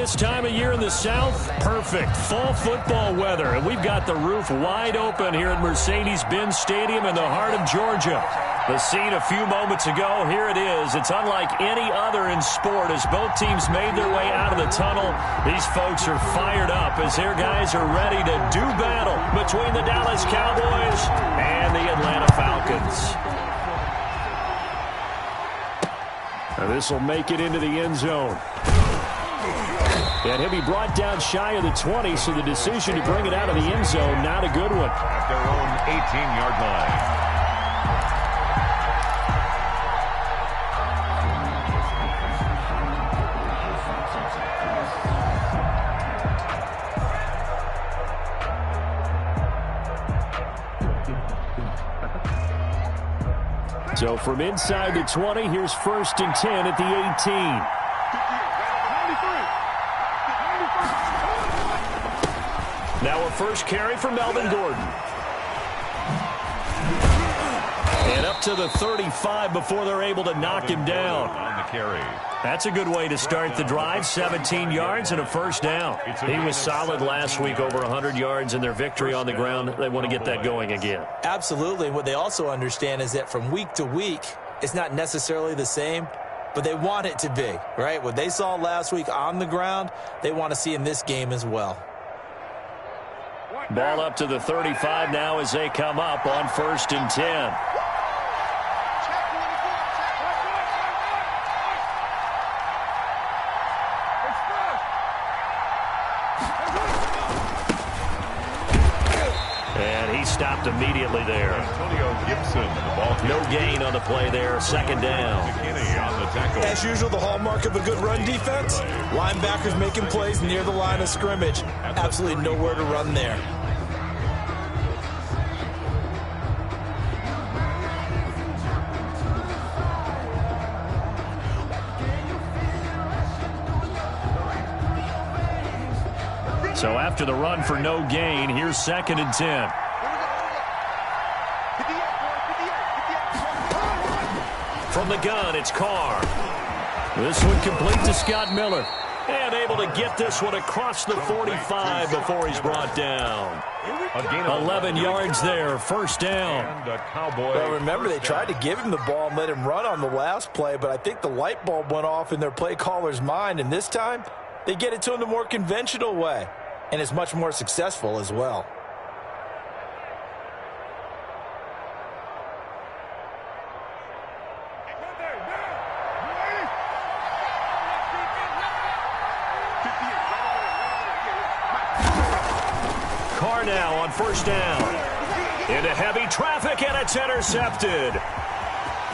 This time of year in the South, perfect fall football weather. And we've got the roof wide open here at Mercedes-Benz Stadium in the heart of Georgia. The scene a few moments ago, here it is. It's unlike any other in sport as both teams made their way out of the tunnel. These folks are fired up as their guys are ready to do battle between the Dallas Cowboys and the Atlanta Falcons. Now this will make it into the end zone. And he'll be brought down shy of the 20, so the decision to bring it out of the end zone, not a good one. At their own 18-yard line. So from inside the 20, here's 1st and 10 at the 18. Now a first carry for Melvin Gordon. And up to the 35 before they're able to knock him down. On the carry. That's a good way to start the drive. 17 yards and a first down. He was solid last week, over 100 yards in their victory on the ground. They want to get that going again. Absolutely. What they also understand is that from week to week, it's not necessarily the same, but they want it to be, right? What they saw last week on the ground, they want to see in this game as well. Ball up to the 35 now as they come up on 1st and 10. And he stopped immediately there. Gibson, the ball no gain on the play there. 2nd down. On the tackle. As usual, the hallmark of a good run defense, linebackers making plays near the line of scrimmage. Absolutely nowhere to run there. So after the run for no gain, here's 2nd and 10. From the gun, it's Carr. This one complete to Scott Miller. And able to get this one across the 45 before he's brought down. 11 yards there, 1st down. Well, remember, they tried to give him the ball and let him run on the last play, but I think the light bulb went off in their play caller's mind, and this time they get it to him the more conventional way, and it's much more successful as well. Now on 1st down. Into heavy traffic, and it's intercepted.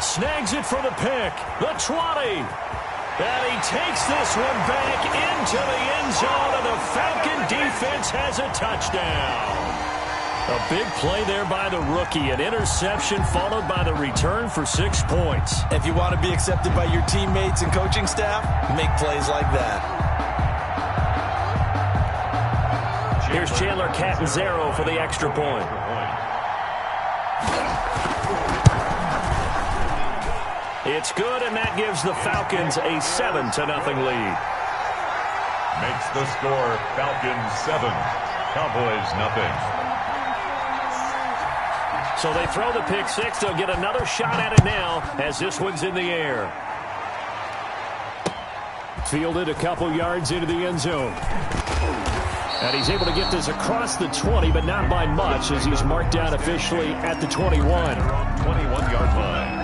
Snags it for the pick. The 20. And he takes this one back into the end zone, and the Falcon defense has a touchdown. A big play there by the rookie. An interception followed by the return for 6 points. If you want to be accepted by your teammates and coaching staff, make plays like that. Here's Chandler Catanzaro for the extra point. It's good, and that gives the Falcons a 7-0 lead. Makes the score Falcons 7, Cowboys 0. So they throw the pick six. They'll get another shot at it now as this one's in the air. Fielded a couple yards into the end zone. And he's able to get this across the 20, but not by much as he's marked down officially at the 21. 21-yard line.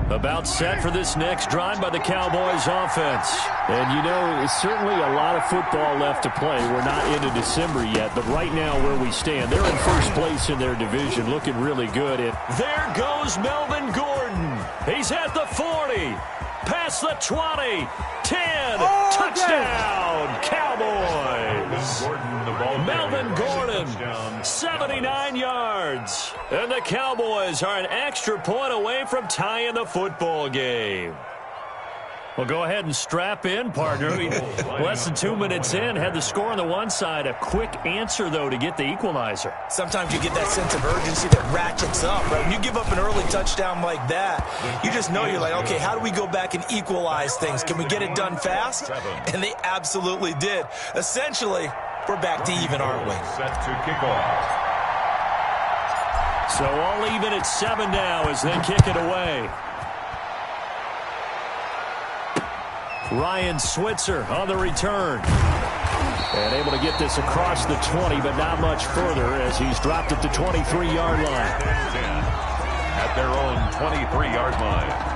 About set for this next drive by the Cowboys offense. And, you know, it's certainly a lot of football left to play. We're not into December yet, but right now where we stand, they're in first place in their division, looking really good. And there goes Melvin Gordon. He's at the 40, past the 20, 10, touchdown, Cowboys. Melvin Gordon, 79 yards. And the Cowboys are an extra point away from tying the football game. Well, go ahead and strap in, partner. Less than 2 minutes in, had the score on the one side. A quick answer, though, to get the equalizer. Sometimes you get that sense of urgency that ratchets up, right? When you give up an early touchdown like that, you just know you're like, okay, how do we go back and equalize things? Can we get it done fast? And they absolutely did. Essentially, we're back to even, aren't we? Set to kick off. So all even at 7 now as they kick it away. Ryan Switzer on the return. And able to get this across the 20, but not much further as he's dropped at the 23-yard line. At their own 23-yard line.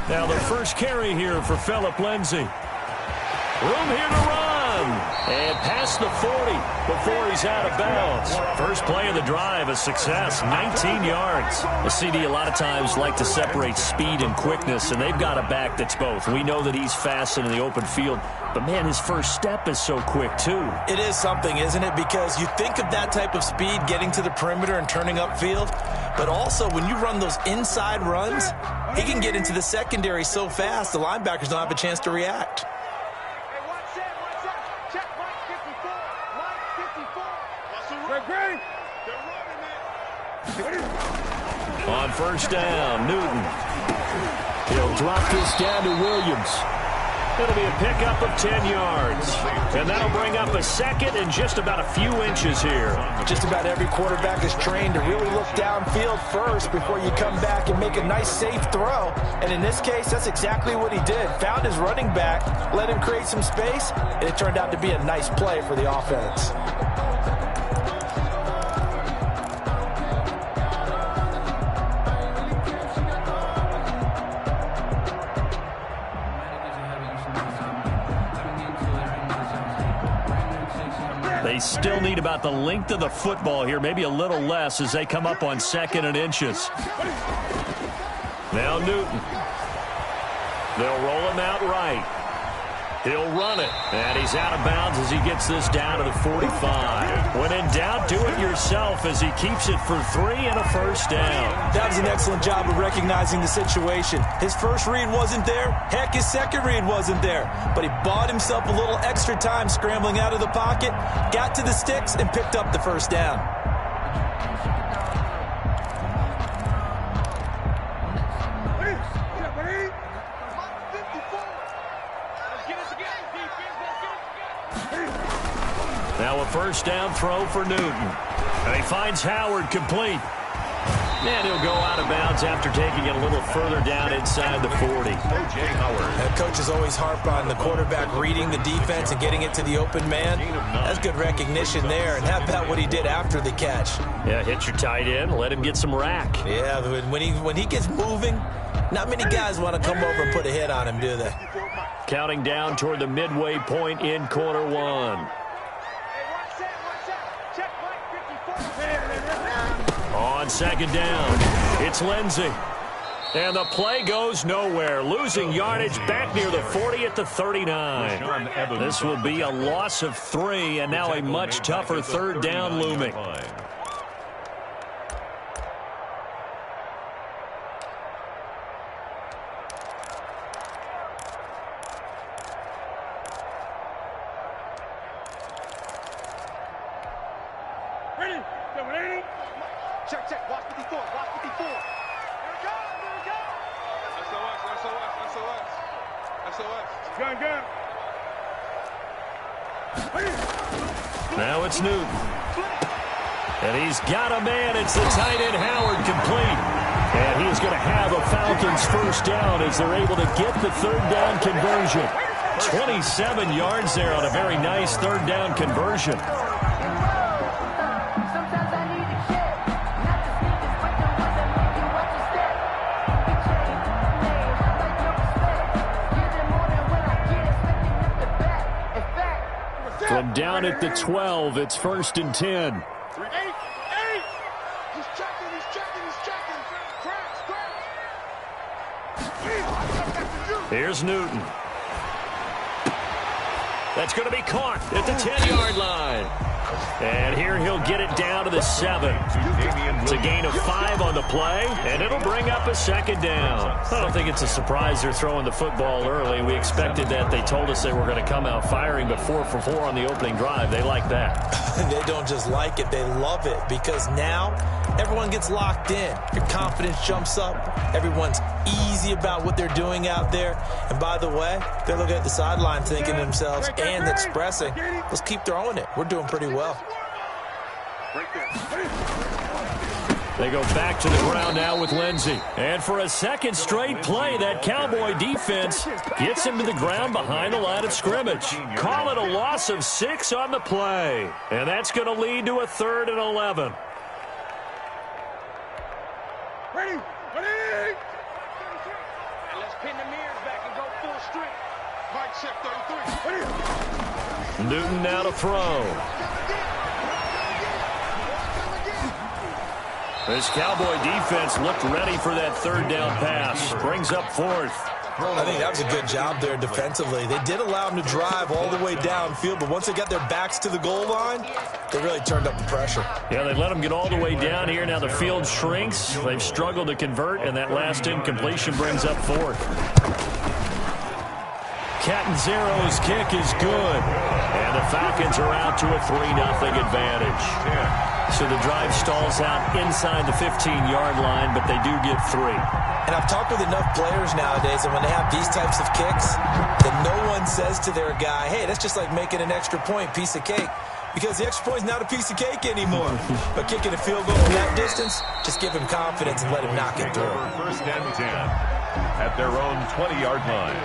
Now the first carry here for Phillip Lindsay. Room here to run. And past the 40 before he's out of bounds. First play of the drive, a success, 19 yards. The CD a lot of times like to separate speed and quickness, and they've got a back that's both. We know that he's fast in the open field, but, man, his first step is so quick, too. It is something, isn't it? Because you think of that type of speed getting to the perimeter and turning upfield, but also when you run those inside runs, he can get into the secondary so fast the linebackers don't have a chance to react. On first down, Newton. He'll drop this down to Williams. It'll be a pickup of 10 yards. And that'll bring up a second and just about a few inches here. Just about every quarterback is trained to really look downfield first before you come back and make a nice, safe throw. And in this case, that's exactly what he did. Found his running back, let him create some space, and it turned out to be a nice play for the offense. They still need about the length of the football here, maybe a little less as they come up on 2nd and inches. Now Newton. They'll roll him out right. He'll run it. And he's out of bounds as he gets this down to the 45. When in doubt, do it yourself as he keeps it for 3 and a first down. That was an excellent job of recognizing the situation. His first read wasn't there. Heck, his second read wasn't there. But he bought himself a little extra time scrambling out of the pocket, got to the sticks, and picked up the first down. Now a first down throw for Newton. And he finds Howard complete. And he'll go out of bounds after taking it a little further down inside the 40. O.J. Howard. Coaches always harp on the quarterback reading the defense and getting it to the open man. That's good recognition there. And how about what he did after the catch? Yeah, hit your tight end, let him get some rack. Yeah, when he gets moving, not many guys want to come over and put a hit on him, do they? Counting down toward the midway point in quarter one. On second down, it's Lindsay. And the play goes nowhere. Losing yardage back near the 40 at the 39. This will be a loss of 3, and now a much tougher third down looming. Check. Watch 54. Watch 54. Here it goes. SOS. Gun. Now it's Newton. And he's got a man. It's the tight end Howard complete. And he is going to have a Falcons first down as they're able to get the third down conversion. 27 yards there on a very nice third down conversion. From down at the 12, it's 1st and 10. He's checking. Cracks. Here's Newton. That's going to be caught at the 10-yard line. And here he'll get it down to the 7. It's a gain of 5 on the play, and it'll bring up a second down. I don't think it's a surprise they're throwing the football early. We expected that. They told us they were going to come out firing, but 4 for 4 on the opening drive. They like that. They don't just like it, they love it, because now everyone gets locked in. Your confidence jumps up. Everyone's easy about what they're doing out there. And by the way, they're looking at the sideline thinking to themselves and expressing, let's keep throwing it. We're doing pretty well. They go back to the ground now with Lindsey. And for a second straight play, that Cowboy defense gets him to the ground behind the line of scrimmage. Call it a loss of 6 on the play. And that's going to lead to a 3rd and 11. Ready. Let's pin the mirrors back and go full strength. Mike check 33. Newton now to throw. This Cowboy defense looked ready for that third down pass. Brings up 4th. I think that was a good job there defensively. They did allow them to drive all the way downfield, but once they got their backs to the goal line, they really turned up the pressure. Yeah, they let them get all the way down here. Now the field shrinks. They've struggled to convert, and that last incompletion brings up 4th. Catanzaro's kick is good. And the Falcons are out to a 3-0 advantage. So the drive stalls out inside the 15-yard line, but they do get 3. And I've talked with enough players nowadays, and when they have these types of kicks, then no one says to their guy, hey, that's just like making an extra point, piece of cake. Because the extra point is not a piece of cake anymore. But kicking a field goal from that distance, just give him confidence and let him knock it through. 1st and 10 at their own 20-yard line.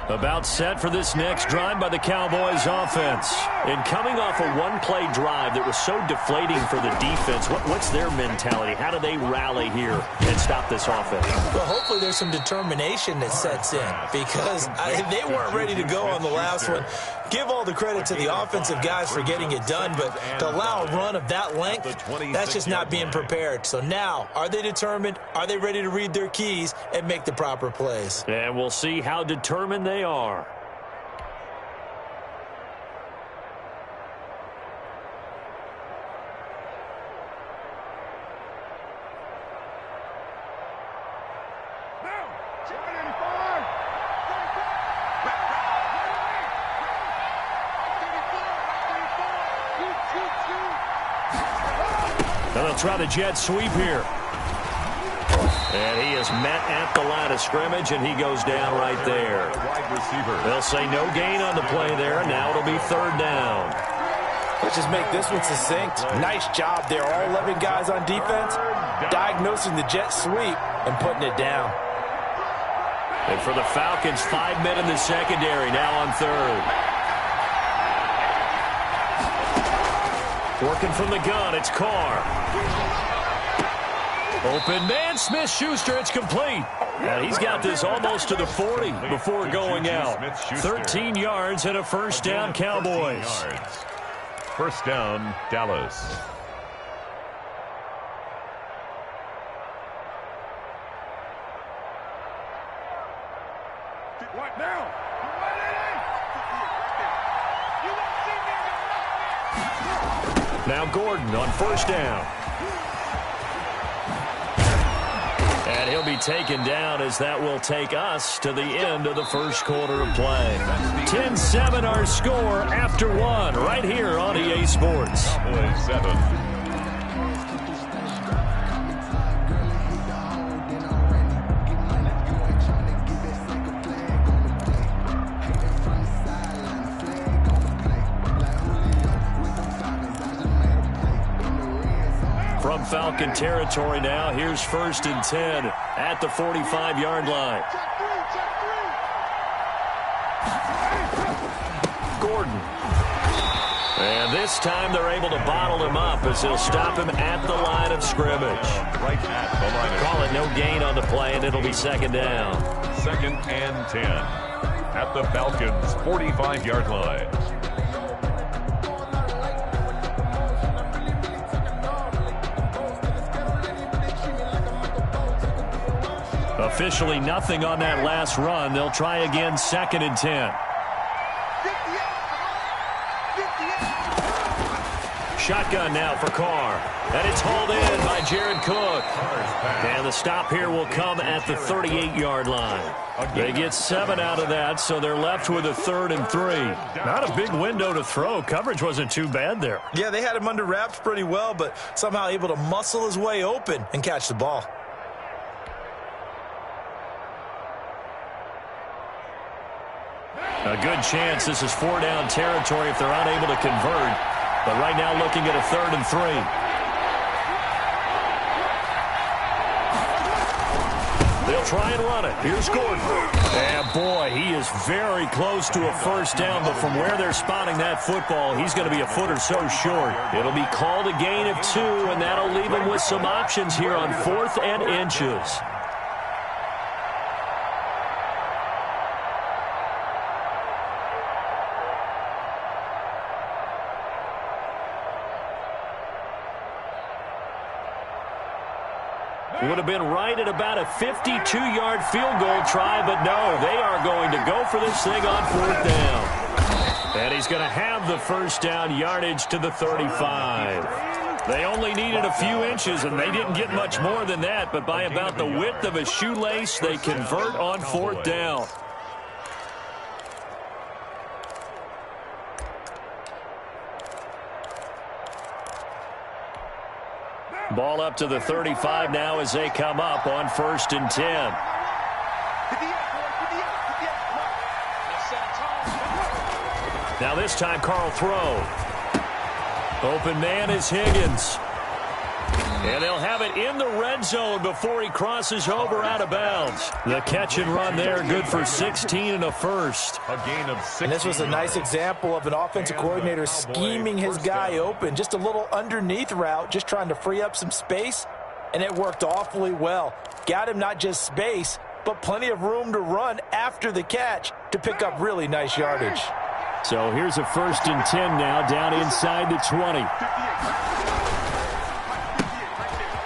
About set for this next drive by the Cowboys offense. And coming off a one-play drive that was so deflating for the defense, what's their mentality? How do they rally here and stop this offense? Well, hopefully there's some determination that sets in, because they weren't ready to go on the last one. Give all the credit to the offensive guys for getting it done, but to allow a run of that length, that's just not being prepared. So now, are they determined? Are they ready to read their keys and make the proper plays? And we'll see how determined they are. And they'll try the jet sweep here. And he is met at the line of scrimmage, and he goes down right there. They'll say no gain on the play there, and now it'll be 3rd down. Let's just make this one succinct. Nice job there, all 11 guys on defense, diagnosing the jet sweep and putting it down. And for the Falcons, 5 men in the secondary, now on 3rd. Working from the gun, it's Carr. Open man, Smith-Schuster, it's complete. And he's got this almost to the 40 before going out. 13 yards and a first down, Cowboys. First down, Dallas. What now? Now Gordon on first down. And he'll be taken down as that will take us to the end of the first quarter of play. 10-7 our score after one right here on EA Sports. Cowboys 7. From Falcon territory now, here's 1st and 10 at the 45-yard line. Gordon. And this time they're able to bottle him up as they'll stop him at the line of scrimmage. Right at the line of Call it no gain on the play, and it'll be second down. 2nd and 10 at the Falcons' 45-yard line. Officially nothing on that last run. They'll try again, 2nd and 10. Shotgun now for Carr. And it's hauled in by Jared Cook. And the stop here will come at the 38-yard line. They get 7 out of that, so they're left with a 3rd and 3. Not a big window to throw. Coverage wasn't too bad there. Yeah, they had him under wraps pretty well, but somehow able to muscle his way open and catch the ball. A good chance this is 4-down territory if they're unable to convert. But right now looking at a 3rd and 3. They'll try and run it. Here's Gordon. And boy, he is very close to a first down, but from where they're spotting that football, he's going to be a foot or so short. It'll be called a gain of 2, and that'll leave him with some options here on 4th and inches. Would have been right at about a 52-yard field goal try, but no, they are going to go for this thing on 4th down. And he's going to have the first down, yardage to the 35. They only needed a few inches, and they didn't get much more than that, but by about the width of a shoelace, they convert on 4th down. Ball up to the 35 now as they come up on 1st and 10. Now this time Carl throw. Open man is Higgins. And they'll have it in the red zone before he crosses over out of bounds. The catch and run there, good for 16 and a first. A gain of 6. And this was a nice example of an offensive coordinator scheming his guy open. Just a little underneath route, just trying to free up some space, and it worked awfully well. Got him not just space, but plenty of room to run after the catch to pick up really nice yardage. So here's a 1st and 10 now, down inside the 20.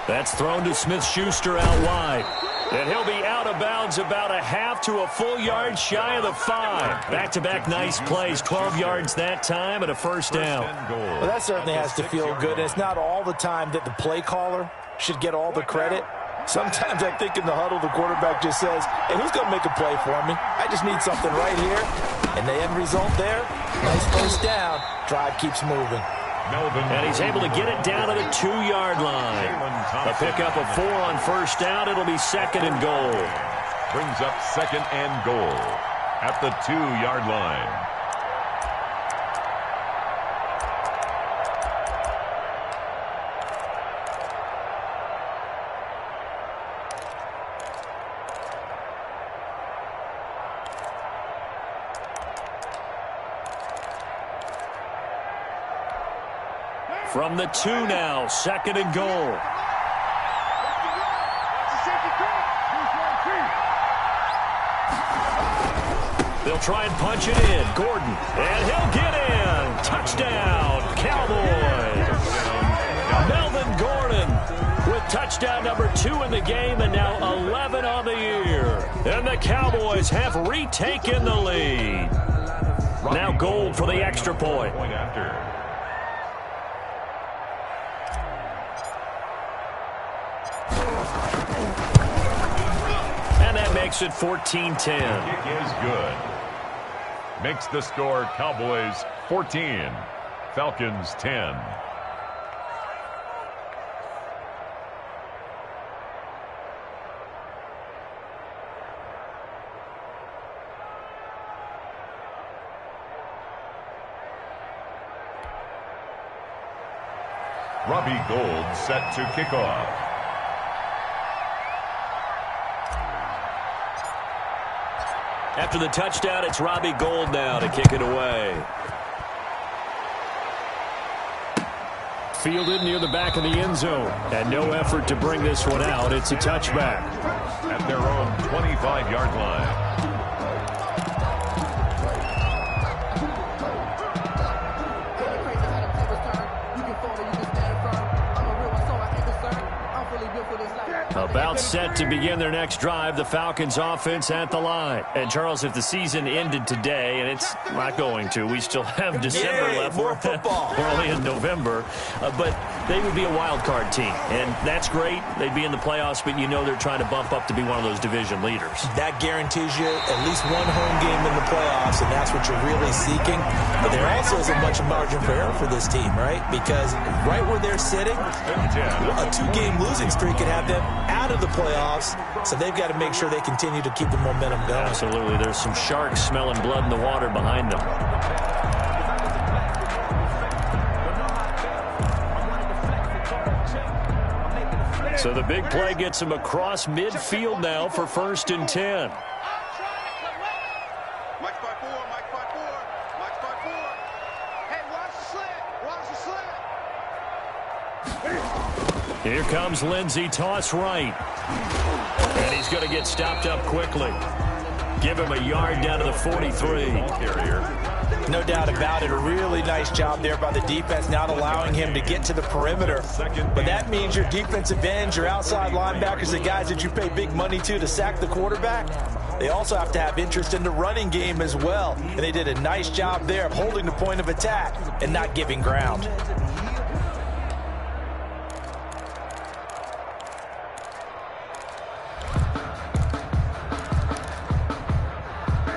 That's thrown to Smith-Schuster out wide. And he'll be out of bounds about a half to a full yard shy of the 5. Back-to-back nice plays, 12 yards that time and a first down. Well, that certainly has to feel good. And it's not all the time that the play caller should get all the credit. Sometimes I think in the huddle, the quarterback just says, hey, who's going to make a play for me? I just need something right here. And the end result there, nice first down. Drive keeps moving. And he's able to get it down to the 2-yard line. A pickup of 4 on first down. It'll be 2nd and goal. Brings up 2nd and goal at the 2-yard line. From the 2 now, 2nd and goal. They'll try and punch it in. Gordon, and he'll get in. Touchdown, Cowboys. Melvin Gordon with touchdown number 2 in the game, and now 11 on the year. And the Cowboys have retaken the lead. Now Gold for the extra point. And that makes it 14-10. Kick is good. Makes the score Cowboys 14, Falcons 10. Robbie Gould set to kick off. After the touchdown, it's Robbie Gould now to kick it away. Fielded near the back of the end zone. And no effort to bring this one out. It's a touchback. At their own 25-yard line. About set to begin their next drive, the Falcons offense at the line. And Charles, if the season ended today, and it's not going to, we still have December left. More football. We're only in November. But they would be a wild card team. And that's great. They'd be in the playoffs, but you know they're trying to bump up to be one of those division leaders. That guarantees you at least one home game in the playoffs, and that's what you're really seeking. But there also isn't much margin for error for this team, right? Because right where they're sitting, a 2-game losing streak could have them out of the playoffs, so they've got to make sure they continue to keep the momentum going. Absolutely. There's some sharks smelling blood in the water behind them. So the big play gets him across midfield now for 1st and 10. Here comes Lindsey, toss right. And he's going to get stopped up quickly. Give him a yard down to the 43. No doubt about it. A really nice job there by the defense, not allowing him to get to the perimeter. But that means your defensive ends, your outside linebackers, the guys that you pay big money to sack the quarterback, they also have to have interest in the running game as well. And they did a nice job there of holding the point of attack and not giving ground.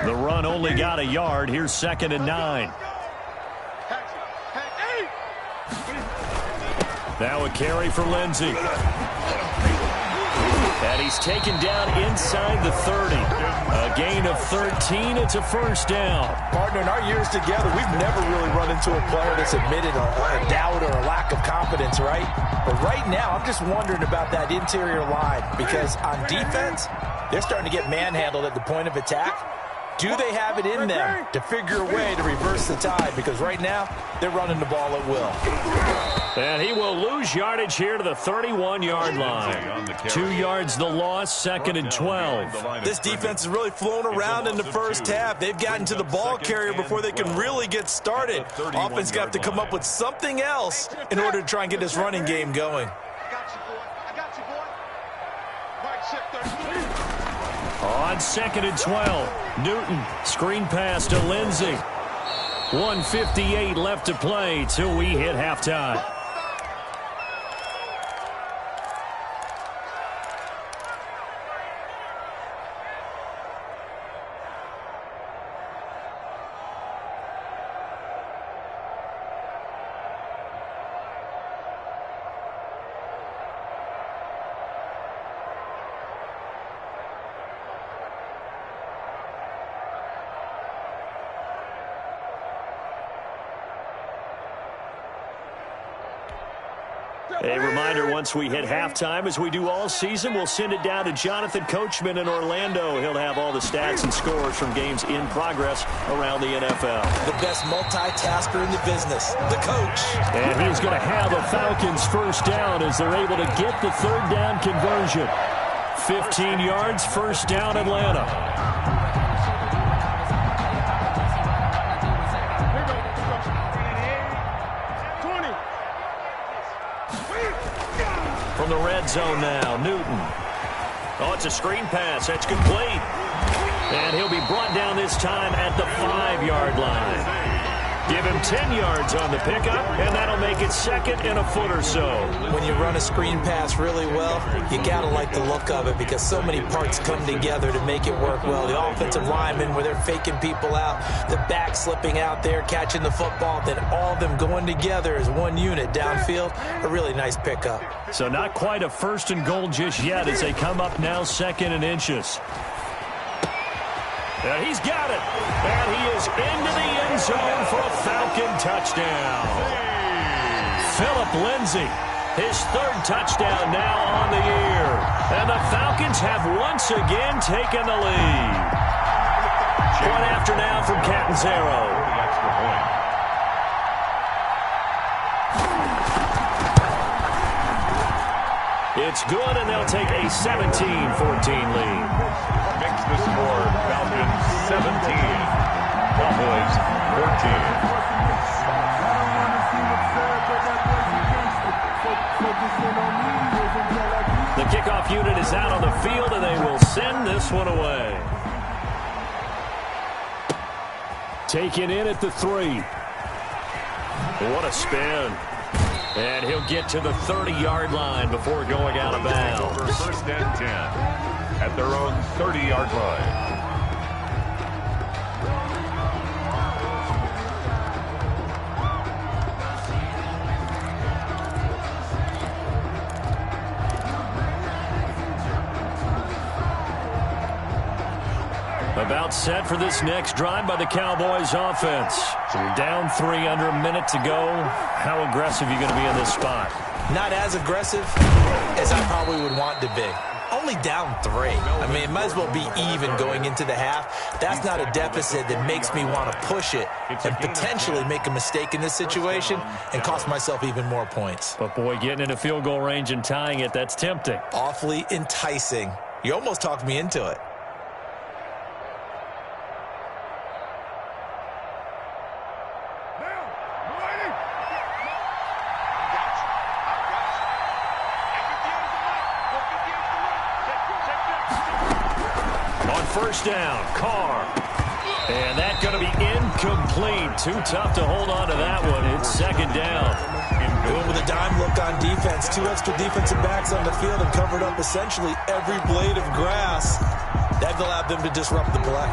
The run only got a yard. Here's 2nd and 9. Now a carry for Lindsey. And he's taken down inside the 30. A gain of 13. It's a 1st down. Partner, in our years together, we've never really run into a player that's admitted a doubt or a lack of confidence, right? But right now, I'm just wondering about that interior line, because on defense, they're starting to get manhandled at the point of attack. Do they have it in them to figure a way to reverse the tide? Because right now, they're running the ball at will. And he will lose yardage here to the 31-yard line. 2 yards the loss, 2nd and 12. This defense has really flown around in the first half. They've gotten to the ball carrier before they can really get started. Offense got to come up with something else in order to try and get this running game going. On 2nd and 12, Newton, screen pass to Lindsey. 1:58 left to play till we hit halftime. A reminder, once we hit halftime, as we do all season, we'll send it down to Jonathan Coachman in Orlando. He'll have all the stats and scores from games in progress around the NFL. The best multitasker in the business, the coach. And he's going to have a Falcons 1st down as they're able to get the 3rd down conversion. 15 yards, 1st down, Atlanta. From the red zone now, Newton. Oh, it's a screen pass. That's complete. And he'll be brought down this time at the 5-yard line. Give him 10 yards on the pickup, and that'll make it second and a foot or so. When you run a screen pass really well, you got to like the look of it because so many parts come together to make it work well. The offensive linemen, where they're faking people out, the back slipping out there, catching the football, then all of them going together as one unit downfield. A really nice pickup. So not quite a first and goal just yet as they come up now second and inches. And he's got it. And he is into the end zone for a Falcon touchdown. Phillip Lindsay, his third touchdown now on the year. And the Falcons have once again taken the lead. Point after now from Catanzaro. The extra point. It's good, and they'll take a 17-14 lead. Makes the score Falcons 17, Cowboys 14. The kickoff unit is out on the field, and they will send this one away. Taken in at the 3. What a spin. And he'll get to the 30-yard line before going out of bounds. Over first and 10 at their own 30-yard line. About set for this next drive by the Cowboys offense. So you're down 3 under a minute to go. How aggressive are you going to be in this spot? Not as aggressive as I probably would want to be. Only down 3. I mean, it might as well be even going into the half. That's not a deficit that makes me want to push it and potentially make a mistake in this situation and cost myself even more points. But, boy, getting into field goal range and tying it, that's tempting. Awfully enticing. You almost talked me into it. First down, Carr. And that's going to be incomplete. Too tough to hold on to that one. It's second down. Going with a dime look on defense. 2 extra defensive backs on the field and covered up essentially every blade of grass. That allowed them to disrupt the play.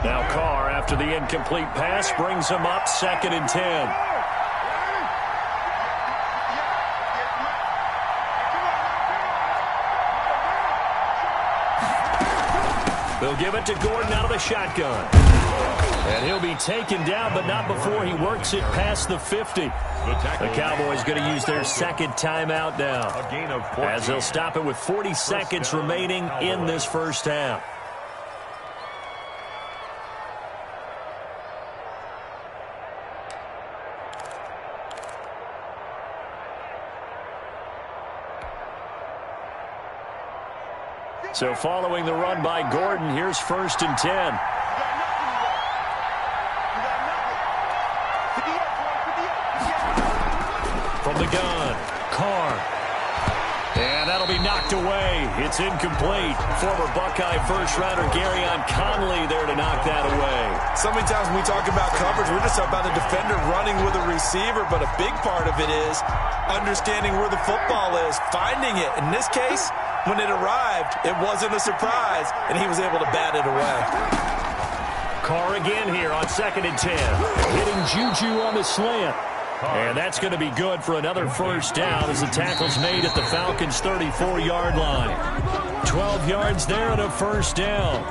Now Carr, after the incomplete pass, brings him up second and 10. They'll give it to Gordon out of the shotgun. And he'll be taken down, but not before he works it past the 50. The Cowboys going to use their second timeout now, as they'll stop it with 40 seconds remaining in this first half. So following the run by Gordon, here's first and 10. From the gun, Carr. And that'll be knocked away. It's incomplete. Former Buckeye first-rounder Garyon Conley there to knock that away. So many times when we talk about coverage, we're just about a defender running with a receiver, but a big part of it is understanding where the football is, finding it. In this case, when it arrived, it wasn't a surprise, and he was able to bat it away. Carr again here on second and 10. Hitting Juju on the slant. And that's going to be good for another first down as the tackle's made at the Falcons' 34-yard line. 12 yards there and a first down.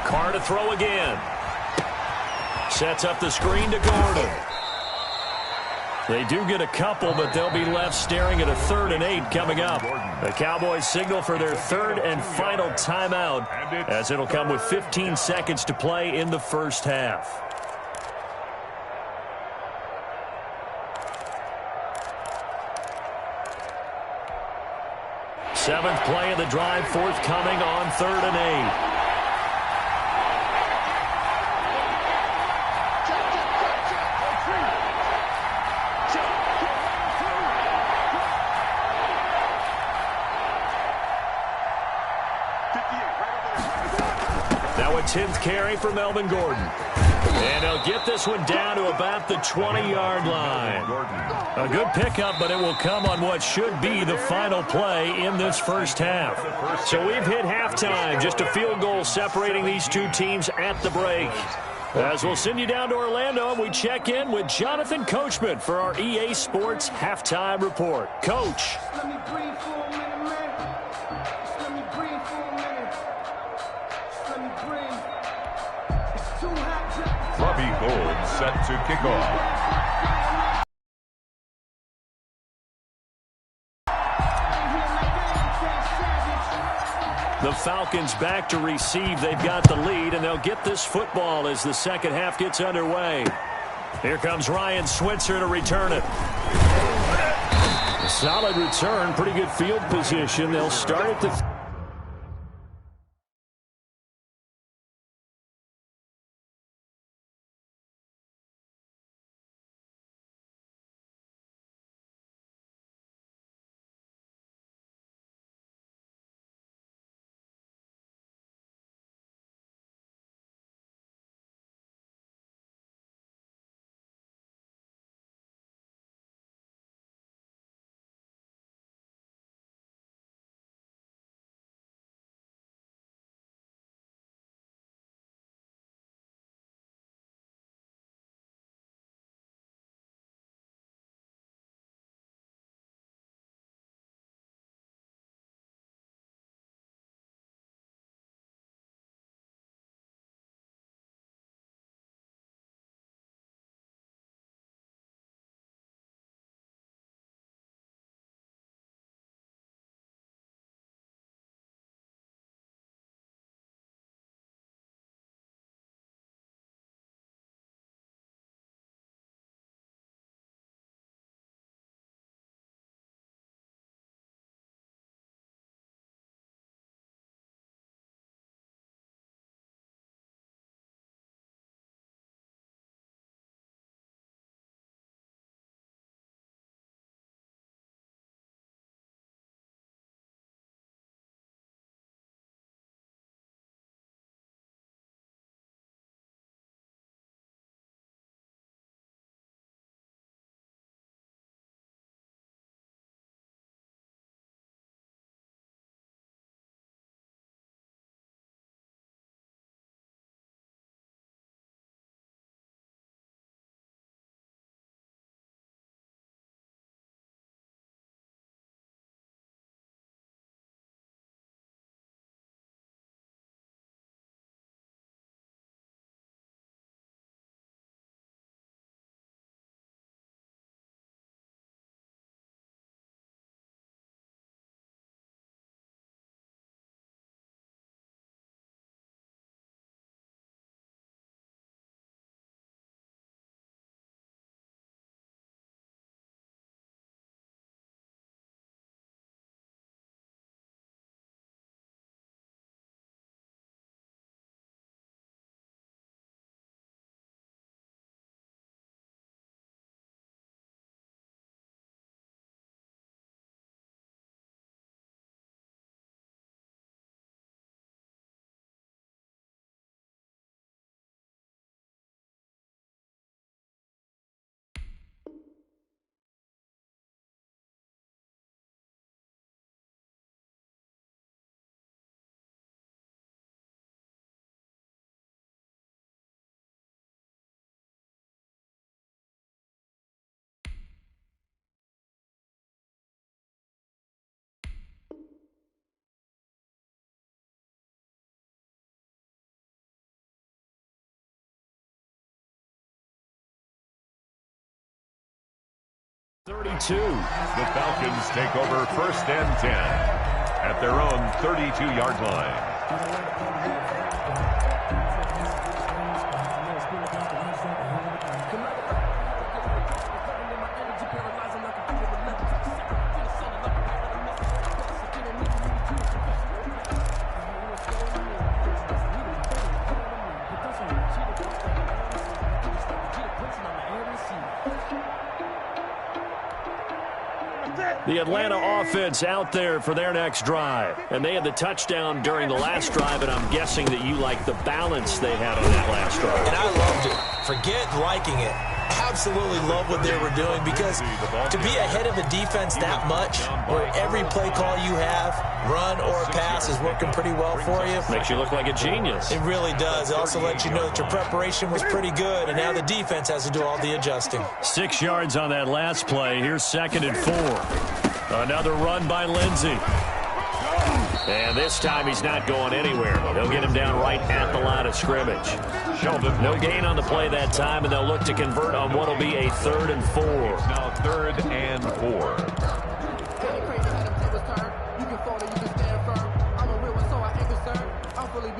Carr to throw again. Sets up the screen to Gordon. They do get a couple, but they'll be left staring at a 3rd and 8 coming up. The Cowboys signal for their 3rd and final timeout, as it'll come with 15 seconds to play in the first half. Seventh play of the drive forthcoming on 3rd and 8. Now a 10th carry for Melvin Gordon. And he'll get this one down to about the 20-yard line. A good pickup, but it will come on what should be the final play in this first half. So we've hit halftime. Just a field goal separating these two teams at the break. As we'll send you down to Orlando, we check in with Jonathan Coachman for our EA Sports Halftime Report. Coach. Let me breathe for a minute, man. Let me breathe for a minute. Let me breathe. It's too hot to... Robbie Gould set to kick off. The Falcons back to receive. They've got the lead, and they'll get this football as the second half gets underway. Here comes Ryan Switzer to return it. Solid return, pretty good field position. They'll start at the... 32. The Falcons take over 1st and 10 at their own 32-yard line. The Atlanta offense out there for their next drive. And they had the touchdown during the last drive, and I'm guessing that you like the balance they had on that last drive. And I loved it. Forget liking it. Absolutely love what they were doing, because to be ahead of a defense that much, where every play call you have, run or pass, is working pretty well for you. Makes you look like a genius. It really does. It also lets you know that your preparation was pretty good, and now the defense has to do all the adjusting. 6 yards on that last play. Here's 2nd and 4. Another run by Lindsey. And this time he's not going anywhere. They'll get him down right at the line of scrimmage. No gain on the play that time, and they'll look to convert on what will be a 3rd and 4. Now 3rd and 4.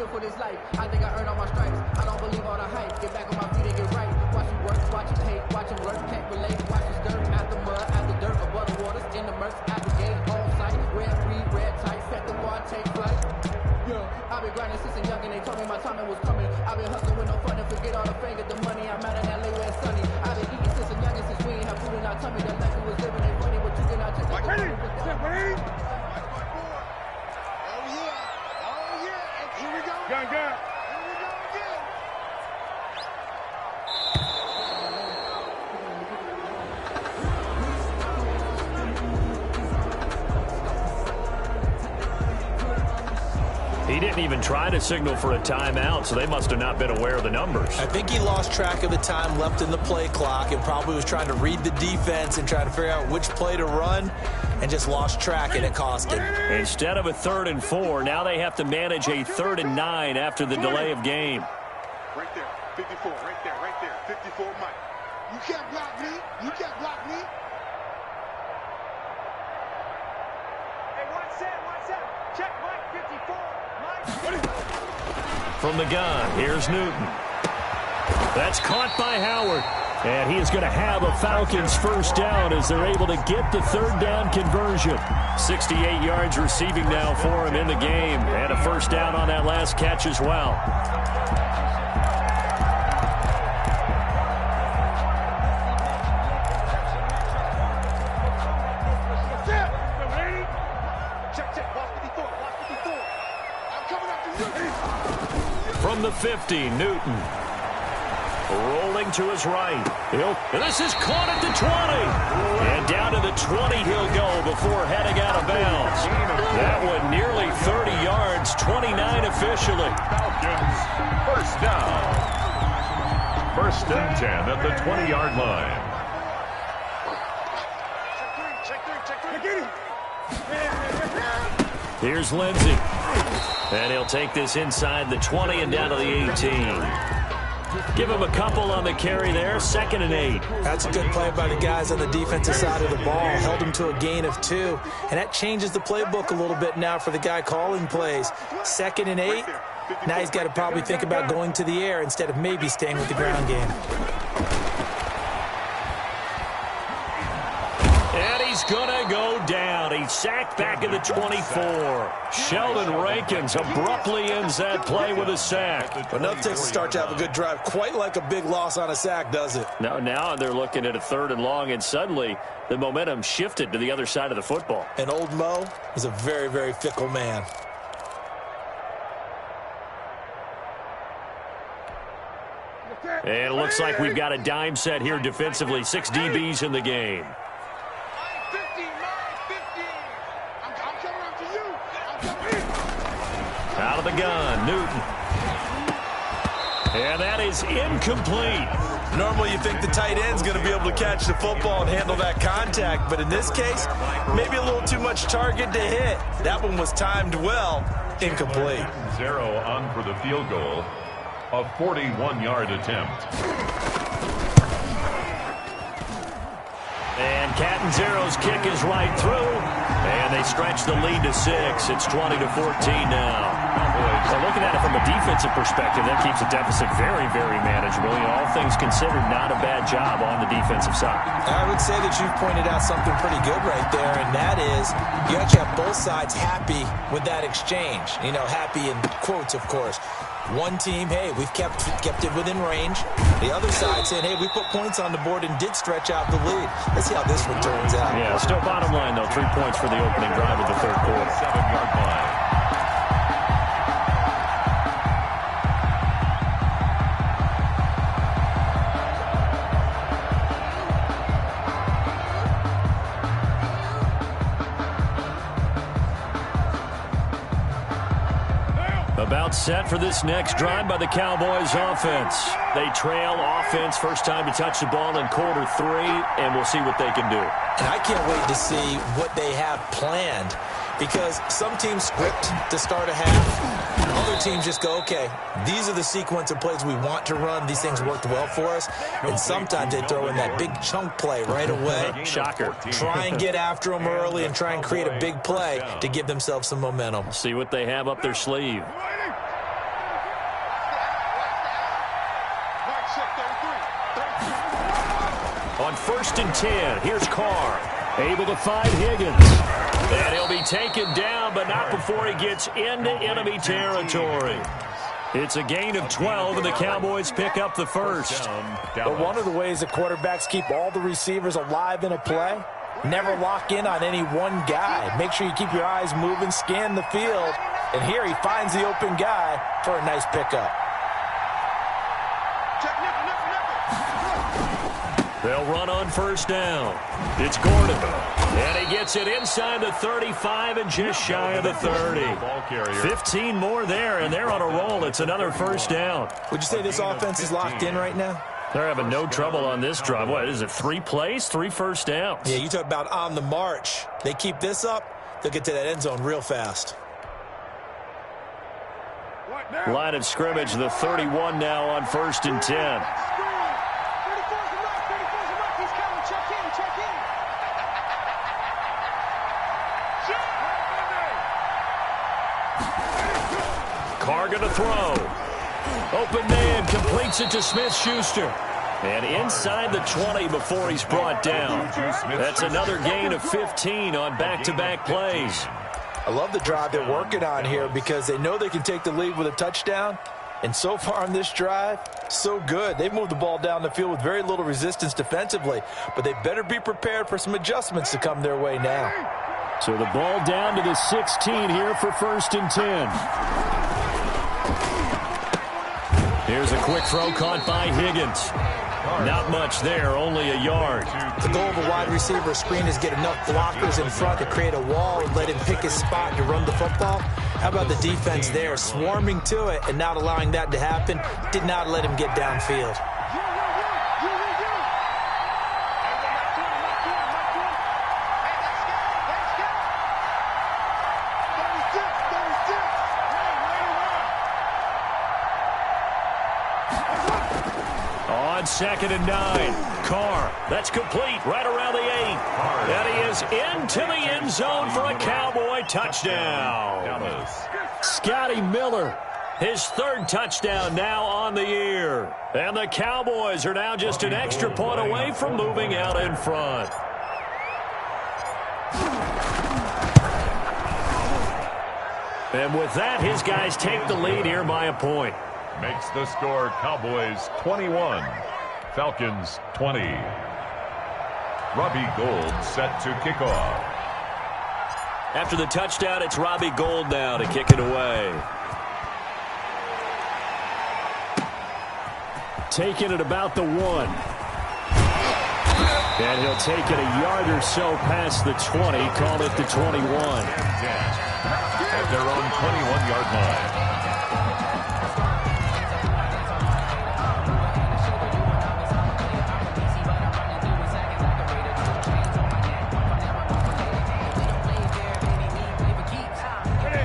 For this life, I think I earned all my stripes. I don't believe all the hype. Get back on my feet and get right. Watch you work, watch you hate, watch you work, can't relate. Watch you stir out the mud, out the dirt, above the waters, in the murks, out the gate, on sight. Red free, red tight, set the bar, take flight. Yeah, I've been grinding since a young and they told me my time was coming. I've been hustling with no fun and forget all the fame, get the money. I'm out in LA where it's sunny. I've been eating since a young and since we ain't have food in our tummy. The life we was living ain't funny, but you cannot take it. Ready? Gun, gun. He didn't even try to signal for a timeout, so they must have not been aware of the numbers. I think he lost track of the time left in the play clock and probably was trying to read the defense and try to figure out which play to run, and just lost track, and it cost him. Instead of a 3rd and 4, now they have to manage a 3rd and 9 after the delay of game. Right there, 54, right there, 54, Mike. You can't block me. You can't block me. Hey, one set. Check Mike, 54. Mike. From the gun, here's Newton. That's caught by Howard. And he is going to have a Falcons 1st down as they're able to get the 3rd down conversion. 68 yards receiving now for him in the game. And a 1st down on that last catch as well. Check. Watch 54. I'm coming up to you. From the 50, Newton. Rolling to his right. And this is caught at the 20. And down to the 20 he'll go before heading out of bounds. That one nearly 30 yards, 29 officially. Falcons 1st down. 1st and 10 at the 20-yard line. Check three. Here's Lindsey. And he'll take this inside the 20 and down to the 18. Give him a couple on the carry there. 2nd and 8. That's a good play by the guys on the defensive side of the ball. Held him to a gain of 2. And that changes the playbook a little bit now for the guy calling plays. 2nd and 8. Now he's got to probably think about going to the air instead of maybe staying with the ground game. And he's going to go down. He's sacked back at the 24. Sheldon Rankins abruptly ends that play with a sack. Enough takes to start to have a good drive. Quite like a big loss on a sack, does it? Now they're looking at a 3rd and long, and suddenly the momentum shifted to the other side of the football. And old Mo is a very, very fickle man. And it looks like we've got a dime set here defensively. 6 DBs in the game. Out of the gun, Newton. And that is incomplete. Normally you think the tight end's going to be able to catch the football and handle that contact, but in this case, maybe a little too much target to hit. That one was timed well. Incomplete. 0 on for the field goal. A 41-yard attempt. And Catanzaro's kick is right through. And they stretch the lead to 6. It's 20-14 now. Well, looking at it from a defensive perspective, that keeps the deficit very, very manageable. You know, all things considered, not a bad job on the defensive side. I would say that you've pointed out something pretty good right there, and that is you actually have both sides happy with that exchange. You know, happy in quotes, of course. One team, hey, we've kept it within range. The other side saying, hey, we put points on the board and did stretch out the lead. Let's see how this one turns out. Yeah, still bottom line, though. 3 points for the opening drive of the third quarter. 7-yard line. About set for this next drive by the Cowboys offense. They trail offense, first time to touch the ball in quarter 3, and we'll see what they can do. And I can't wait to see what they have planned, because some teams script to start a half. Other teams just go, okay, these are the sequence of plays we want to run. These things worked well for us. And sometimes they throw in that big chunk play right away. Shocker. Try and get after them early and try and create a big play to give themselves some momentum. See what they have up their sleeve. On 1st and 10, here's Carr. Able to find Higgins. And he'll be taken down, but not before he gets into enemy territory. It's a gain of 12, and the Cowboys pick up the first. But one of the ways that quarterbacks keep all the receivers alive in a play, never lock in on any one guy. Make sure you keep your eyes moving, scan the field. And here he finds the open guy for a nice pickup. They'll run on 1st down. It's Gordon. And he gets it inside the 35 and just shy of the 30. 15 more there, and they're on a roll. It's another 1st down. Would you say this offense is locked in right now? They're having no trouble on this drive. What is it, 3 plays, 3 first downs? Yeah, you talk about on the march. They keep this up, they'll get to that end zone real fast. Line of scrimmage, the 31 now on 1st and 10. Carr going to throw. Open man, completes it to Smith-Schuster. And inside the 20 before he's brought down. That's another gain of 15 on back-to-back plays. I love the drive they're working on here because they know they can take the lead with a touchdown. And so far on this drive, so good. They've moved the ball down the field with very little resistance defensively. But they better be prepared for some adjustments to come their way now. So the ball down to the 16 here for 1st and 10. Here's a quick throw caught by Higgins. Not much there, only a yard. The goal of a wide receiver screen is get enough blockers in front to create a wall and let him pick his spot to run the football. How about the defense there, swarming to it and not allowing that to happen? Did not let him get downfield. On 2nd and 9, Carr. That's complete right around the 8. And he is into the end zone for a Cowboy touchdown. Scotty Miller, his 3rd touchdown now on the year. And the Cowboys are now just an extra point away from moving out in front. And with that, his guys take the lead here by a point. Makes the score Cowboys 21, Falcons 20. Robbie Gould set to kick off. After the touchdown, it's Robbie Gould now to kick it away. Taking it about the 1. And he'll take it a yard or so past the 20, call it the 21. At their own 21-yard line.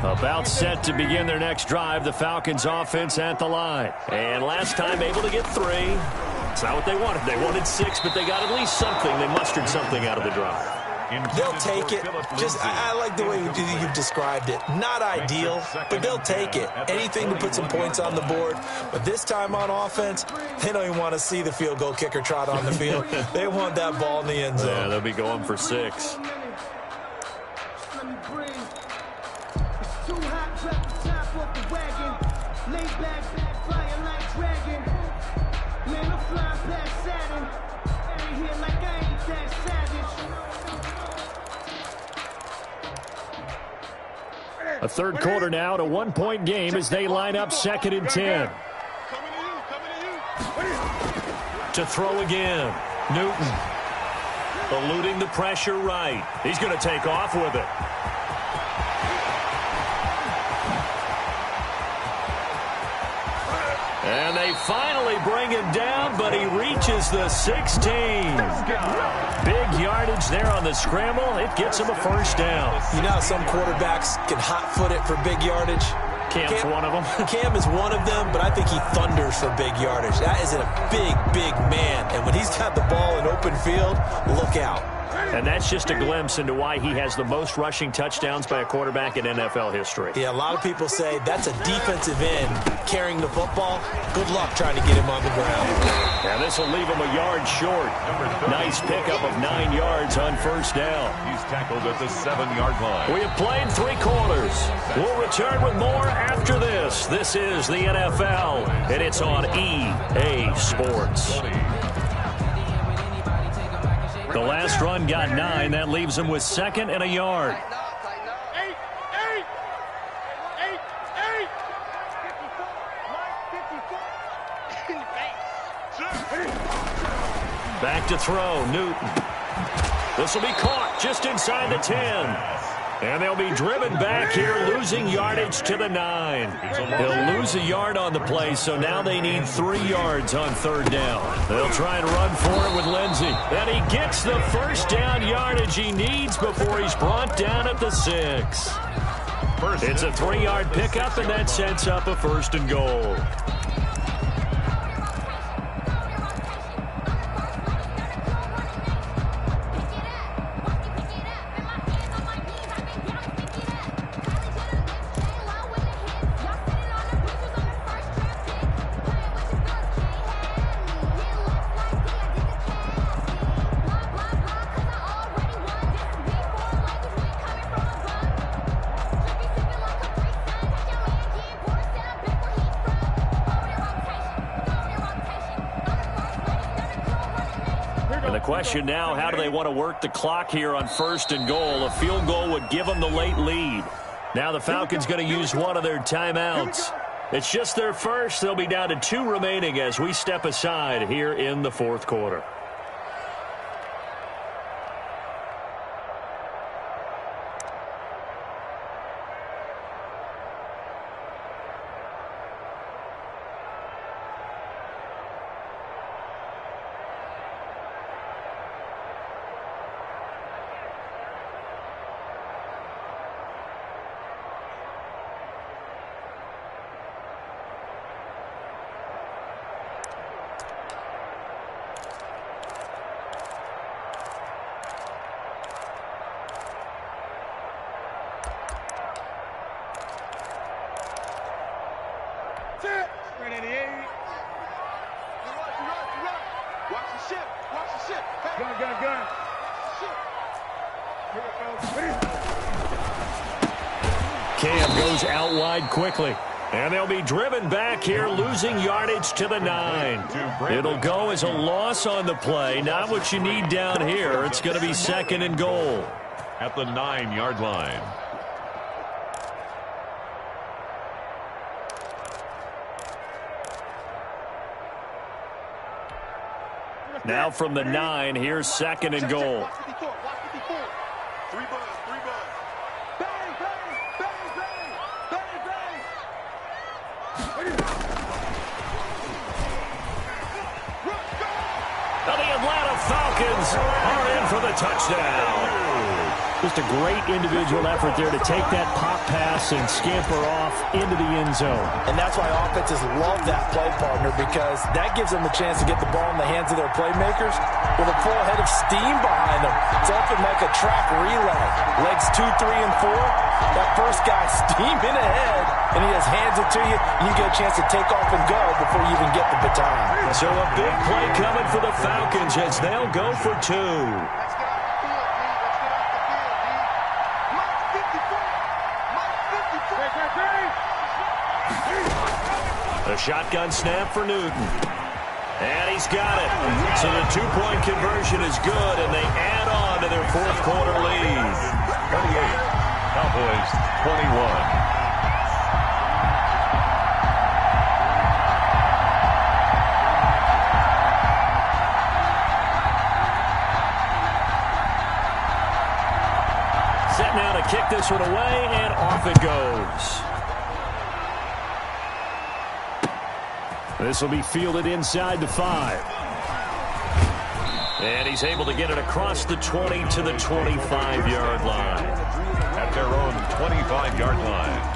About set to begin their next drive, the Falcons offense at the line. And last time able to get 3. It's not what they wanted. They wanted 6, but they got at least something. They mustered something out of the drive. They'll take it. I like the way you've described it. Not ideal, but they'll take it. Anything to put some points on the board. But this time on offense, they don't even want to see the field goal kicker trot on the field. They want that ball in the end zone. Yeah, they'll be going for 6. A third quarter now, a 1-point game as they line up 2nd and 10. To throw again. Newton. Eluding the pressure right. He's going to take off with it. And they finally bring him down, but he reaches the 16. Big yardage there on the scramble. It gets him a first down. You know how some quarterbacks can hot-foot it for big yardage? Cam's one of them. Cam is one of them, but I think he thunders for big yardage. That is a big, big man. And when he's got the ball in open field, look out. And that's just a glimpse into why he has the most rushing touchdowns by a quarterback in NFL history. Yeah, a lot of people say that's a defensive end carrying the football. Good luck trying to get him on the ground. And this will leave him a yard short. Nice pickup of 9 yards on first down. He's tackled at the 7-yard line. We have played 3 quarters. We'll return with more after this. This is the NFL, and it's on EA Sports. The last run got 9. That leaves him with 2nd and a yard. Back to throw, Newton. This will be caught just inside the 10. And they'll be driven back here, losing yardage to the 9. They'll lose a yard on the play, so now they need 3 yards on 3rd down. They'll try and run for it with Lindsey. And he gets the first down yardage he needs before he's brought down at the 6. It's a 3-yard pickup, and that sets up a 1st and goal. Question now, how do they want to work the clock here on 1st and goal? A field goal would give them the late lead. Now the Falcons going to use one of their timeouts. It's just their first. They'll be down to 2 remaining as we step aside here in the 4th quarter. Cam goes out wide quickly. And they'll be driven back here, losing yardage to the 9. It'll go as a loss on the play. Not what you need down here. It's going to be 2nd and goal. At the 9-yard line. Now from the 9, here's 2nd and goal. Falcons are in for the touchdown. Just a great individual effort there to take that pop pass and scamper off into the end zone. And that's why offenses love that play, partner, because that gives them a chance to get the ball in the hands of their playmakers with a full head of steam behind them. It's often like a track relay. Legs 2, 3, and 4. That first guy steaming ahead, and he just hands it to you, and you get a chance to take off and go before you even get the baton. So a big play coming for the Falcons as they'll go for 2. A shotgun snap for Newton. And he's got it. So the two-point conversion is good, and they add on to their fourth quarter lead. 28. Cowboys 21. Set now to kick this one away, and off it goes. This will be fielded inside the 5. And he's able to get it across the 20 to the 25-yard line. At their own 25-yard line.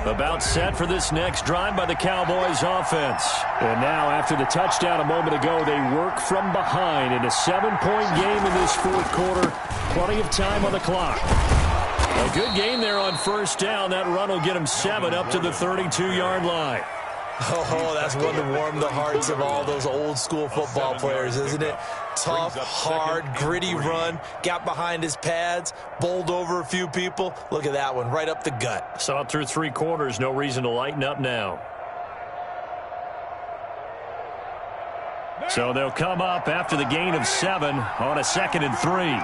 About set for this next drive by the Cowboys offense. And now after the touchdown a moment ago, they work from behind in a 7-point game in this fourth quarter. Plenty of time on the clock. A good game there on first down. That run will get them 7 up to the 32-yard line. Oh, that's one to warm the hearts of all those old-school football players, isn't it? Tough, hard, gritty run. Got behind his pads, bowled over a few people. Look at that one, right up the gut. Saw it through 3 quarters. No reason to lighten up now. So they'll come up after the gain of 7 on a 2nd and 3.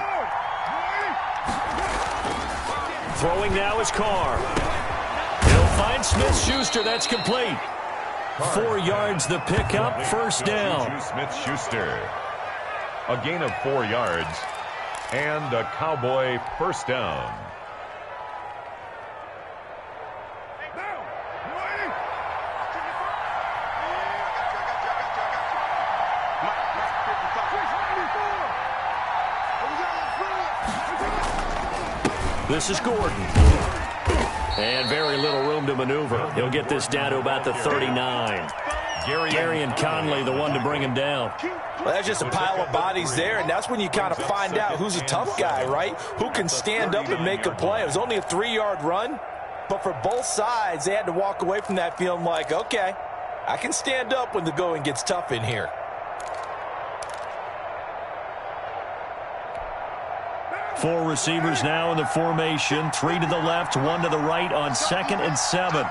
Throwing now is Carr. He'll find Smith-Schuster. That's complete. 4 yards the pickup, first down. Smith-Schuster. A gain of 4 yards and a Cowboy first down. This is Gordon. And very little room to maneuver. He'll get this down to about the 39. Gary and Conley, the one to bring him down. Well, that's just a pile of bodies there, and that's when you kind of find out who's a tough guy, right? Who can stand up and make a play. It was only a 3-yard run, but for both sides, they had to walk away from that feeling like, okay, I can stand up when the going gets tough in here. Four receivers now in the formation. 3 to the left, 1 to the right on 2nd and 7.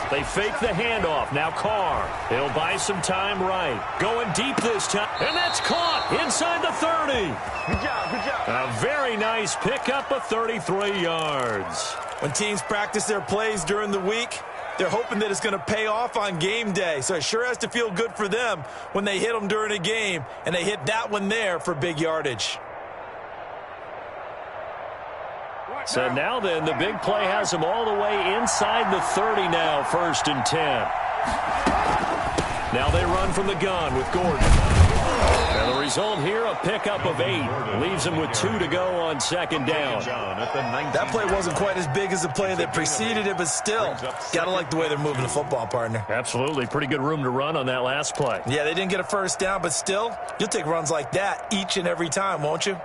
They fake the handoff. Now Carr. He'll buy some time right. Going deep this time. And that's caught inside the 30. Good job, good job. A very nice pickup of 33 yards. When teams practice their plays during the week, they're hoping that it's going to pay off on game day. So it sure has to feel good for them when they hit them during a game, and they hit that one there for big yardage. So now then, the big play has them all the way inside the 30 now, 1st and 10. Now they run from the gun with Gordon. And the result here, a pickup of 8. Leaves them with 2 to go on 2nd down. That play wasn't quite as big as the play that preceded it, but still, got to like the way they're moving the football, partner. Absolutely. Pretty good room to run on that last play. Yeah, they didn't get a first down, but still, you'll take runs like that each and every time, won't you?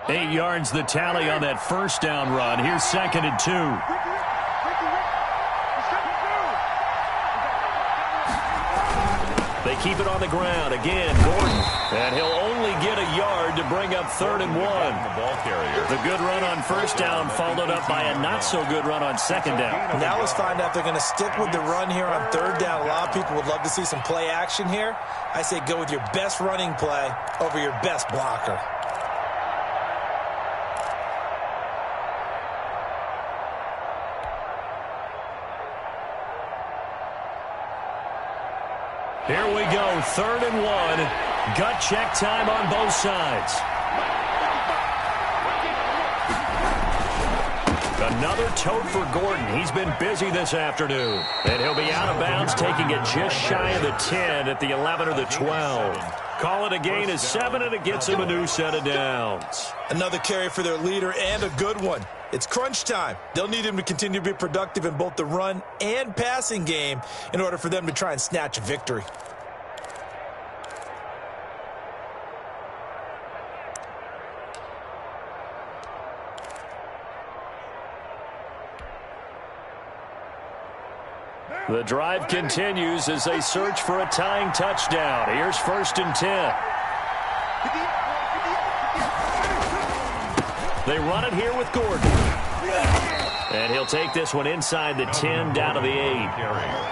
8 yards the tally on that first down run. Here's 2nd and 2. They keep it on the ground. Again, Gordon. And he'll only get a yard to bring up 3rd and 1. The ball carrier. The good run on first down followed up by a not-so-good run on 2nd down. Now let's find out if they're going to stick with the run here on 3rd down. A lot of people would love to see some play action here. I say go with your best running play over your best blocker. Here we go, 3rd and 1. Gut check time on both sides. Another tote for Gordon. He's been busy this afternoon. And he'll be out of bounds, taking it just shy of the 10 at the 11 or the 12. Call it a gain of 7, and it gets him a new set of downs. Another carry for their leader, and a good one. It's crunch time. They'll need him to continue to be productive in both the run and passing game in order for them to try and snatch a victory. The drive continues as they search for a tying touchdown. Here's 1st and 10. They run it here with Gordon. And he'll take this one inside the 10 down to the 8.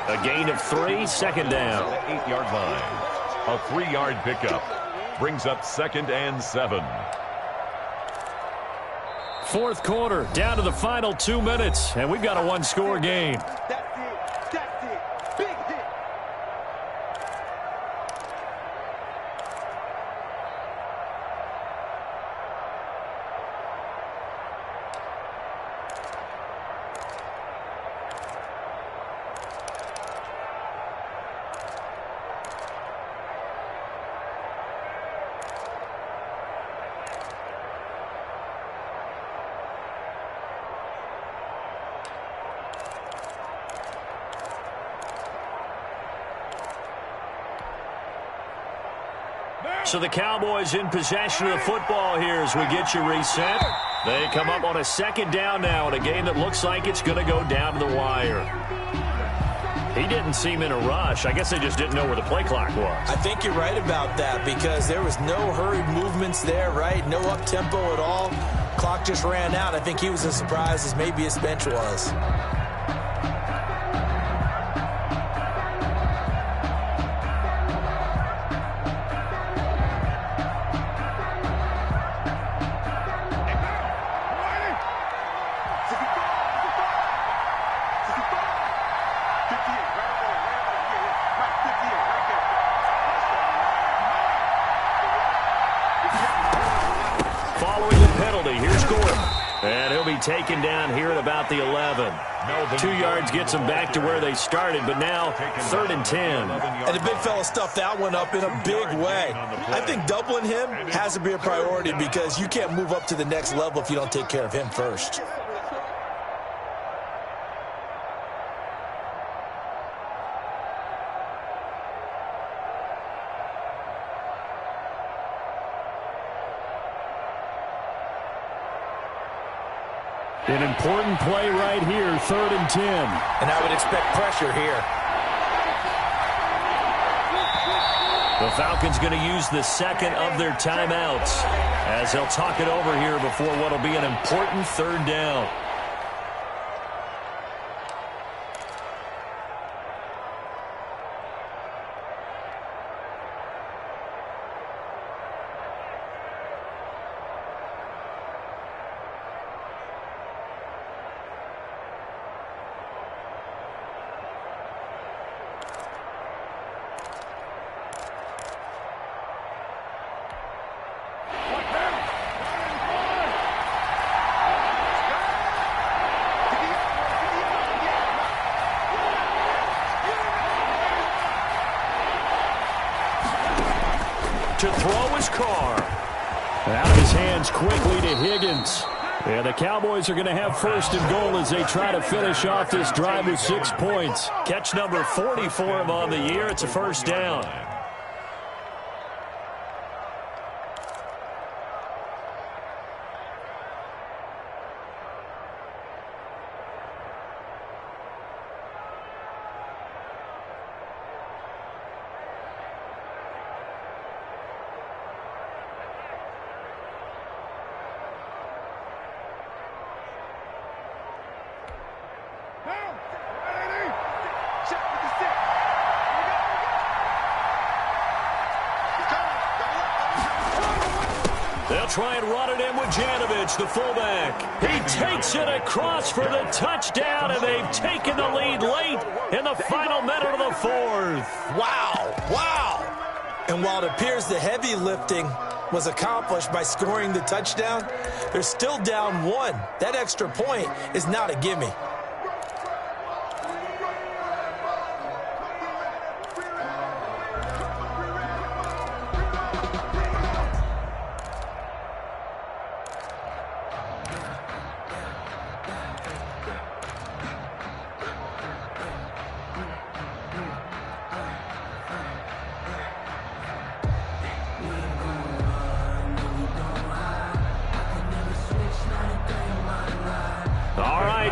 A gain of 3, 2nd down. 8-yard line. A 3-yard pickup. Brings up 2nd and 7. 4th quarter, down to the final 2 minutes. And we've got a 1-score game. So the Cowboys in possession of the football here as we get you reset. They come up on a 2nd down now in a game that looks like it's going to go down to the wire. He didn't seem in a rush. I guess they just didn't know where the play clock was. I think you're right about that because there was no hurried movements there, right? No up-tempo at all. Clock just ran out. I think he was as surprised as maybe his bench was. Taken down here at about the 11. 2 yards gets them back to where they started, but now 3rd and 10. And the big fella stuffed that one up in a big way. I think doubling him has to be a priority because you can't move up to the next level if you don't take care of him first. An important play right here, 3rd and 10. And I would expect pressure here. The Falcons going to use the 2nd of their timeouts as they'll talk it over here before what will be an important 3rd down. To throw his car. Out of his hands quickly to Higgins. And the Cowboys are going to have 1st and goal as they try to finish off this drive with 6 points. Catch number 40 for him on the year. It's a 1st down. They'll try and run it in with Janovich, the fullback. He takes it across for the touchdown, and they've taken the lead late in the final minute of the fourth. Wow, wow. And while it appears the heavy lifting was accomplished by scoring the touchdown, they're still down 1. That extra point is not a gimme.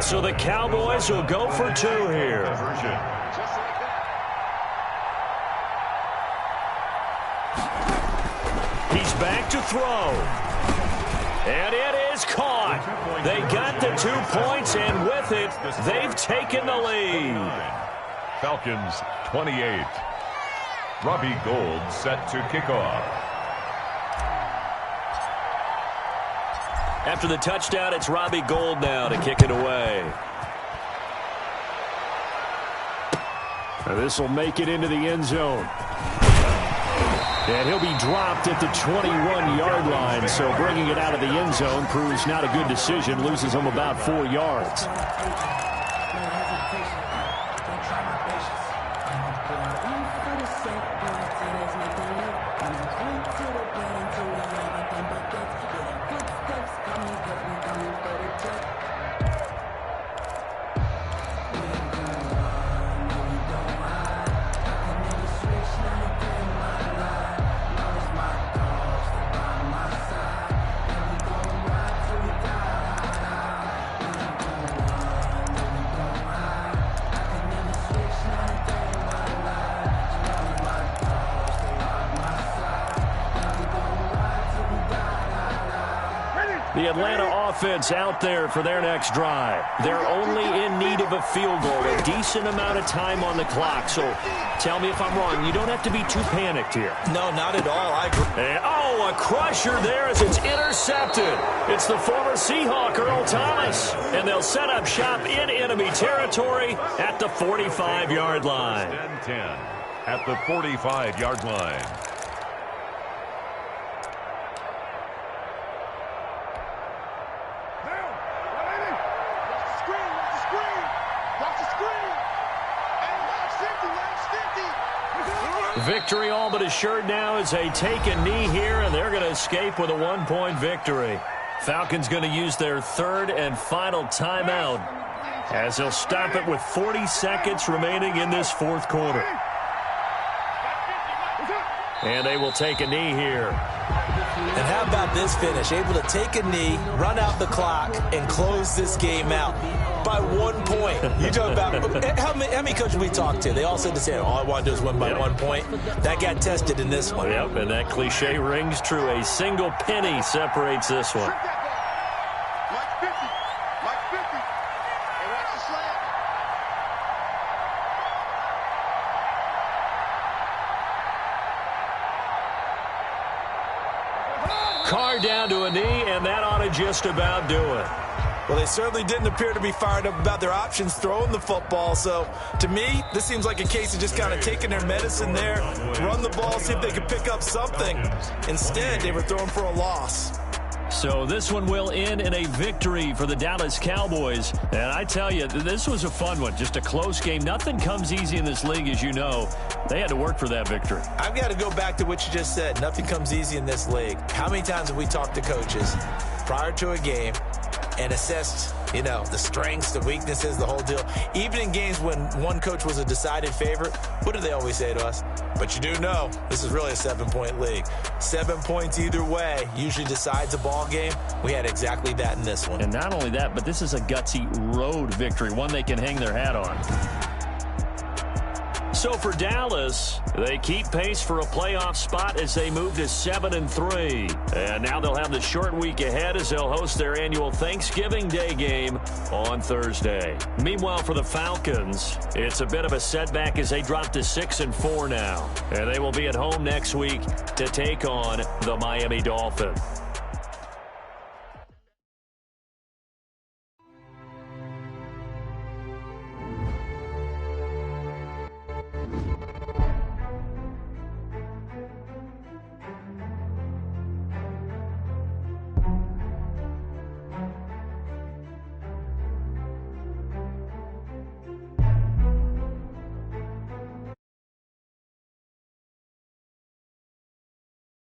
So the Cowboys will go for 2 here. He's back to throw. And it is caught. They got the 2 points, and with it, they've taken the lead. Falcons 28. Robbie Gould set to kick off. After the touchdown, it's Robbie Gould now to kick it away. This will make it into the end zone. And he'll be dropped at the 21-yard line, so bringing it out of the end zone proves not a good decision, loses him about 4 yards. The Atlanta offense out there for their next drive. They're only in need of a field goal, a decent amount of time on the clock. So tell me if I'm wrong. You don't have to be too panicked here. No, not at all. I agree. And, a crusher there as it's intercepted. It's the former Seahawk, Earl Thomas. And they'll set up shop in enemy territory at the 45-yard line. 10-10 at the 45-yard line. Victory all but assured now as they take a knee here, and they're going to escape with a 1-point victory. Falcons going to use their 3rd and final timeout as they'll stop it with 40 seconds remaining in this 4th quarter. And they will take a knee here. And how about this finish? Able to take a knee, run out the clock, and close this game out by 1 point. You talk about how many coaches we talked to? They all said the same. All I want to do is win by 1 point. That got tested in this one. Yep, and that cliche rings true. A single penny separates this one. Mike 50. Mike 50. And watch the slam. Carr down to a knee, and that ought to just about do it. Well, they certainly didn't appear to be fired up about their options throwing the football. So, to me, this seems like a case of just kind of taking their medicine there, run the ball, see if they could pick up something. Instead, they were throwing for a loss. So this one will end in a victory for the Dallas Cowboys. And I tell you, this was a fun one. Just a close game. Nothing comes easy in this league, as you know. They had to work for that victory. I've got to go back to what you just said. Nothing comes easy in this league. How many times have we talked to coaches prior to a game and assessed, the strengths, the weaknesses, the whole deal? Even in games when one coach was a decided favorite, what do they always say to us? But you do know this is really a 7-point league. 7 points either way usually decides a ball game. We had exactly that in this one. And not only that, but this is a gutsy road victory, one they can hang their hat on. So for Dallas, they keep pace for a playoff spot as they move to 7-3. And now they'll have the short week ahead as they'll host their annual Thanksgiving Day game on Thursday. Meanwhile, for the Falcons, it's a bit of a setback as they drop to 6-4 now. And they will be at home next week to take on the Miami Dolphins.